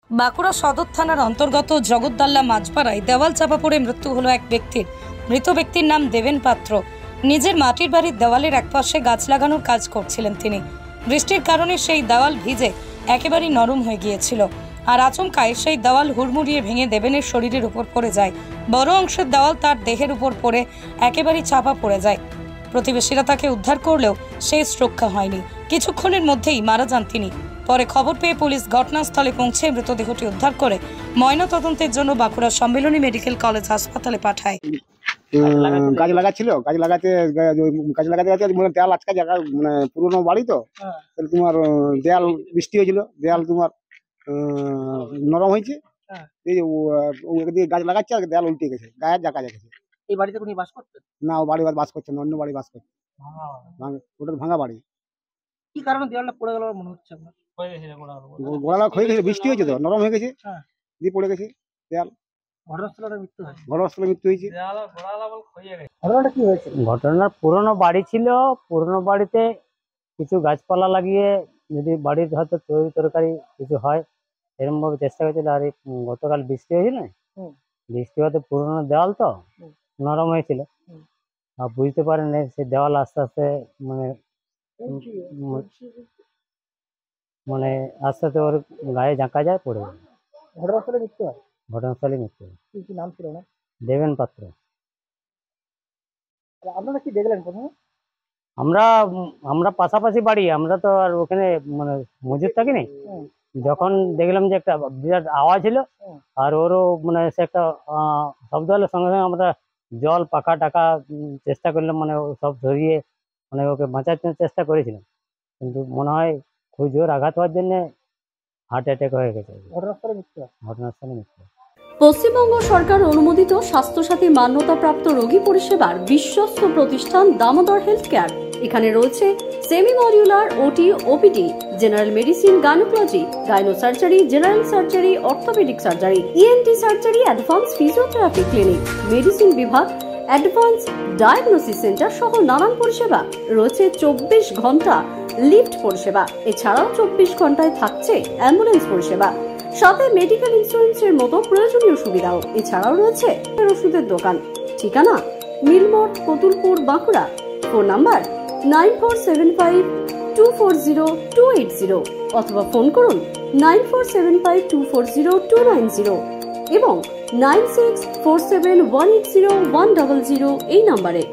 বাঁকুড়া সদর থানার অন্তর্গত জগদ্দল্লা মাঝপাড়ায় দেওয়াল চাপা পড়ে মৃত্যু হলো এক ব্যক্তির। মৃত ব্যক্তির নাম দেবেন পাত্র। নিজের মাটির বাড়ির দেওয়ালের একপাশে গাছ লাগানোর কাজ করছিলেন তিনি। বৃষ্টির কারণে সেই দেওয়াল ভিজে একেবারেই নরম হয়ে গিয়েছিল, আর আচমকায় সেই দেওয়াল হুড়মুড়িয়ে ভেঙে দেবেনের শরীরের উপর পড়ে যায়। বড় অংশের দেওয়াল তার দেহের উপর পড়ে একেবারেই চাপা পড়ে যায়। প্রতিবেশীরা তাকে উদ্ধার করলেও শেষ রক্ষা হয়নি। কিছুক্ষণের মধ্যেই মারা যান তিনি। পরে খবর পেয়ে পুলিশ ঘটনাস্থলে পৌঁছে মৃতদেহটি উদ্ধার করে ময়নাতদন্তের জন্য বাঁকুড়া সম্মিলনী মেডিকেল কলেজ হাসপাতালে পাঠায়। গাছ লাগাচ্ছিল, গাছ লাগাতে দেয়াল আটকা জায়গা, মানে পুরোনো বাড়ি তো, তাহলে তোমার দেয়াল বৃষ্টি হয়েছিল, দেয়াল তোমার নরম হয়েছে। এই যে একদিকে গাছ লাগাচ্ছে আর দেয়াল উল্টে গেছে, গায়ের জায়গা গেছে। এই বাড়িতে উনি বাস করতেন না, ও বাড়ি বাস করছে না, অন্য বাড়ি বাস করছে। ওটা ভাঙা বাড়ি। কি কারণে দেওয়ালটা পড়ে গেল মনে হচ্ছে আপনার? গোড়ালা হয়ে গেছে, বৃষ্টি হয়েছে তো, নরম হয়ে গেছে, দিয়ে পড়ে গেছে দেয়াল। ঘটনাস্থলে মৃত্যু হয়। ঘটনাস্থলে মৃত্যু হয়েছে। ঘটনাটা কি হয়েছে? ঘটনা পুরনো বাড়ি ছিল, পুরনো বাড়িতে কিছু গাছপালা লাগিয়ে যদি বাড়ির হয়তো তৈরি তরকারি কিছু হয় এরকম ভাবে চেষ্টা করেছিল। আর গতকাল বৃষ্টি হয়েছিল, বৃষ্টি হতে পুরনো দেওয়াল তো নরম হয়েছিল, আর বুঝতে পারেন সে দেওয়াল আস্তে আস্তে মানে আস্তে আস্তে ওর গায়ে জাঁকা যায়, পড়ে যায়। ঘটনাস্থলে মৃত্যু হয়। ঘটনাস্থলে মৃত্যু। কি নাম ছিল না? দেবেন পাত্র। আপনারা কি দেখলেন প্রথমে? আমরা পাশাপাশি বাড়ি, আমরা তো আর ওখানে মানে মজুদ থাকিনি। যখন দেখলাম যে একটা বিরাট আওয়াজ হলো, আর ওরও মানে সে একটা শব্দ হলো, সঙ্গে সঙ্গে আমরা জল পাখা টাকা চেষ্টা করলাম, মানে সব ধরিয়ে মানে ওকে বাঁচার চেষ্টা করেছিলাম, কিন্তু মনে হয় খুব জোর আঘাত হওয়ার জন্য হার্ট অ্যাটাক হয়ে গেছে। ঘটনাস্থলে মৃত্যু। পশ্চিমবঙ্গ সরকার অনুমোদিত স্বাস্থ্যসাথী মান্যতাপ্রাপ্ত রোগী পরিষেবার বিশ্বস্ত প্রতিষ্ঠান দামোদর হেলথ কেয়ার। এখানে রয়েছে semi modular OT, OPD, general medicine, gynaecology, gynae surgery, general surgery, orthopaedic surgery, ENT surgery, advance physiotherapy clinic, medicine বিভাগ, অ্যাডভান্স ডায়াগনোসিস সেন্টার সহ নানান পরিষেবা রয়েছে। 24 ঘন্টা লিফট পরিষেবা, এছাড়াও 24 ঘন্টায় থাকছে অ্যাম্বুলেন্স পরিষেবা, সাথে মেডিকেল ইন্স্যুরেন্সের মতো প্রয়োজনীয় সুবিধাও। এছাড়াও রয়েছে ওষুধের দোকান। ঠিকানা মিলমোড়, কতুলপুর, বাঁকুড়া। ফোন নাম্বার 9475240280 অথবা ফোন করুন 9475240290 এবং 9647180100 এই নাম্বারে।